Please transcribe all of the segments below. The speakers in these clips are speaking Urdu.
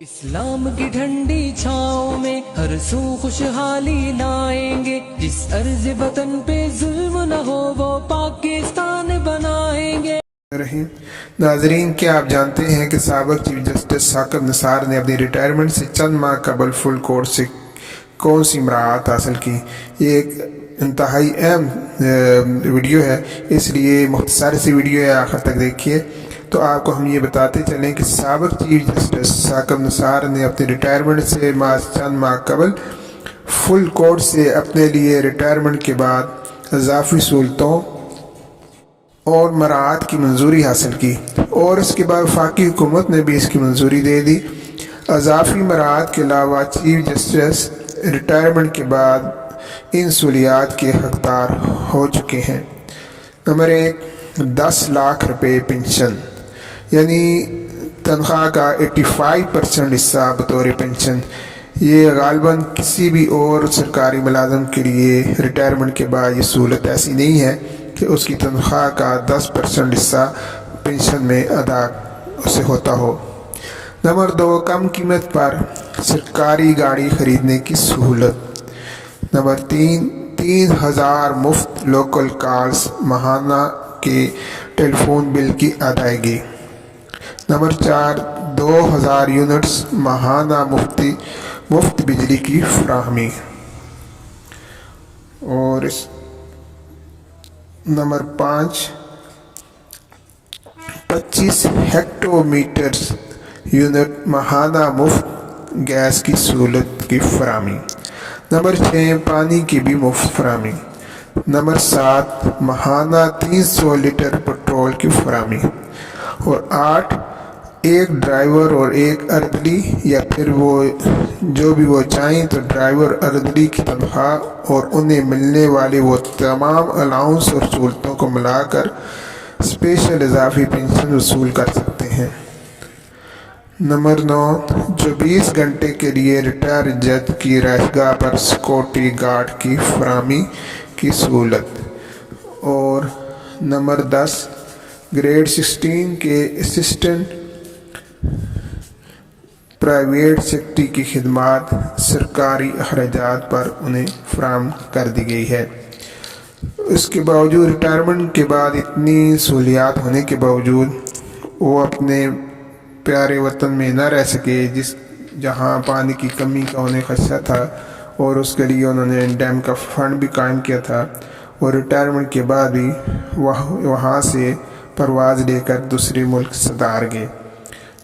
اسلام کی ٹھنڈی چھاؤں میں ہر سو خوشحالی لائیں گے، جس ارض وطن پہ ظلم نہ ہو وہ پاکستان بنائیں گے۔ ناظرین، کیا آپ جانتے ہیں کہ سابق چیف جسٹس ثاقب نثار نے اپنی ریٹائرمنٹ سے چند ماہ قبل فل کورٹ سے کون سی مراعات حاصل کی؟ یہ ایک انتہائی اہم ویڈیو ہے، اس لیے مختصر سی ویڈیو ہے، آخر تک دیکھیے۔ تو آپ کو ہم یہ بتاتے چلیں کہ سابق چیف جسٹس ثاقب نثار نے اپنی ریٹائرمنٹ سے چند ماہ قبل فل کورٹ سے اپنے لیے ریٹائرمنٹ کے بعد اضافی سہولتوں اور مراعات کی منظوری حاصل کی، اور اس کے بعد وفاقی حکومت نے بھی اس کی منظوری دے دی۔ اضافی مراعات کے علاوہ چیف جسٹس ریٹائرمنٹ کے بعد ان سہولیات کے حقدار ہو چکے ہیں۔ نمبر 1، 10 لاکھ روپے پنشن، یعنی تنخواہ کا 85% حصہ بطور پنشن۔ یہ غالباً کسی بھی اور سرکاری ملازم کے لیے ریٹائرمنٹ کے بعد یہ سہولت ایسی نہیں ہے کہ اس کی تنخواہ کا 10% حصہ پنشن میں ادا اسے ہوتا ہو۔ نمبر 2، کم قیمت پر سرکاری گاڑی خریدنے کی سہولت۔ نمبر 3، 3000 مفت لوکل کالز ماہانہ کے ٹیلی فون بل کی ادائیگی۔ نمبر 4، 2000 یونٹس ماہانہ مفت بجلی کی فراہمی۔ اور نمبر 5، 25 ہیکٹو میٹرز یونٹ ماہانہ مفت گیس کی سہولت کی فراہمی۔ نمبر 6، پانی کی بھی مفت فراہمی۔ نمبر 7، ماہانہ 300 لیٹر پٹرول کی فراہمی۔ اور 8، ایک ڈرائیور اور ایک اردلی، یا پھر وہ چاہیں تو ڈرائیور اردلی کی تنخواہ اور انہیں ملنے والے وہ تمام الاؤنس اور سہولتوں کو ملا کر اسپیشل اضافی پنشن وصول کر سکتے ہیں۔ نمبر 9، 24 گھنٹے کے لیے ریٹائر جج کی رہائش گاہ پر سیکورٹی گارڈ کی فراہمی کی سہولت۔ اور نمبر 10، گریڈ 16 کے اسسٹنٹ پرائیویٹ سیکٹری کی خدمات سرکاری اخراجات پر انہیں فراہم کر دی گئی ہے۔ اس کے باوجود ریٹائرمنٹ کے بعد اتنی سہولیات ہونے کے باوجود وہ اپنے پیارے وطن میں نہ رہ سکے، جہاں پانی کی کمی کا انہیں خدشہ تھا، اور اس کے لیے انہوں نے ڈیم کا فنڈ بھی قائم کیا تھا، اور ریٹائرمنٹ کے بعد بھی وہاں سے پرواز لے کر دوسرے ملک صدار گئے۔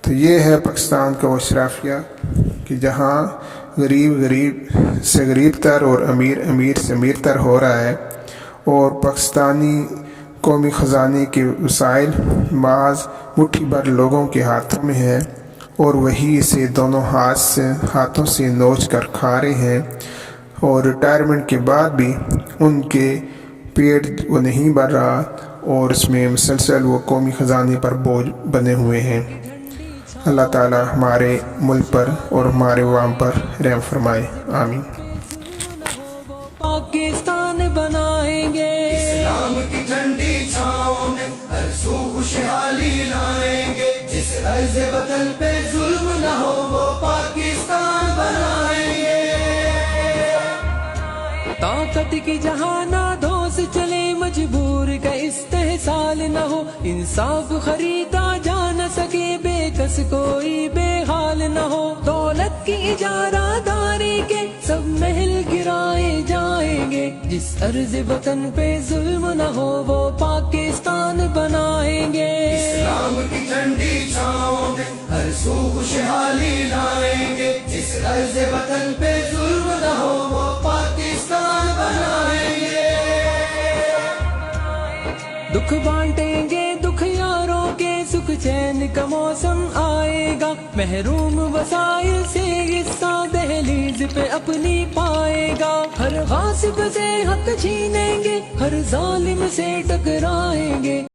تو یہ ہے پاکستان کا وہ اشرافیہ کہ جہاں غریب سے غریب تر اور امیر سے امیر تر ہو رہا ہے، اور پاکستانی قومی خزانے کے وسائل بعض مٹھی بھر لوگوں کے ہاتھوں میں ہیں، اور وہی اسے دونوں ہاتھوں سے نوچ کر کھا رہے ہیں، اور ریٹائرمنٹ کے بعد بھی ان کے پیٹ وہ نہیں بھر رہا، اور اس میں مسلسل وہ قومی خزانے پر بوجھ بنے ہوئے ہیں۔ اللہ تعالی ہمارے ملک پر اور ہمارے عوام پر رحم فرمائے، آمین۔ پاکستان بنائیں گے، اسلام کی ٹھنڈی چھاؤں میں ہر سو خوشحالی لائیں گے، جس عرض وطن پہ ظلم نہ ہو وہ پاکستان بنائیں گے۔ طاقت کی جہاں دوست چلے، مجبور کا استحصال نہ ہو، انصاف خریدا جا نہ سکے، بے کس کوئی بے حال نہ ہو، دولت کی اجارہ داری کے سب محل گرائے جائیں گے، جس ارض وطن پہ ظلم نہ ہو وہ پاکستان بنائیں گے۔ اسلام کی ٹھنڈی چھاؤں میں ہر سو خوشحالی لائیں گے، جس عرض وطن پہ ظلم نہ ہو وہ پاکستان بنائیں گے۔ دکھ بانٹیں گے دکھ یاروں کے، سکھ چین کا موسم آئے گا، محروم وسائل سے حصہ دہلیز پہ اپنی پائے گا، ہر غاصب سے حق چھینیں گے، ہر ظالم سے ٹکرائیں گے۔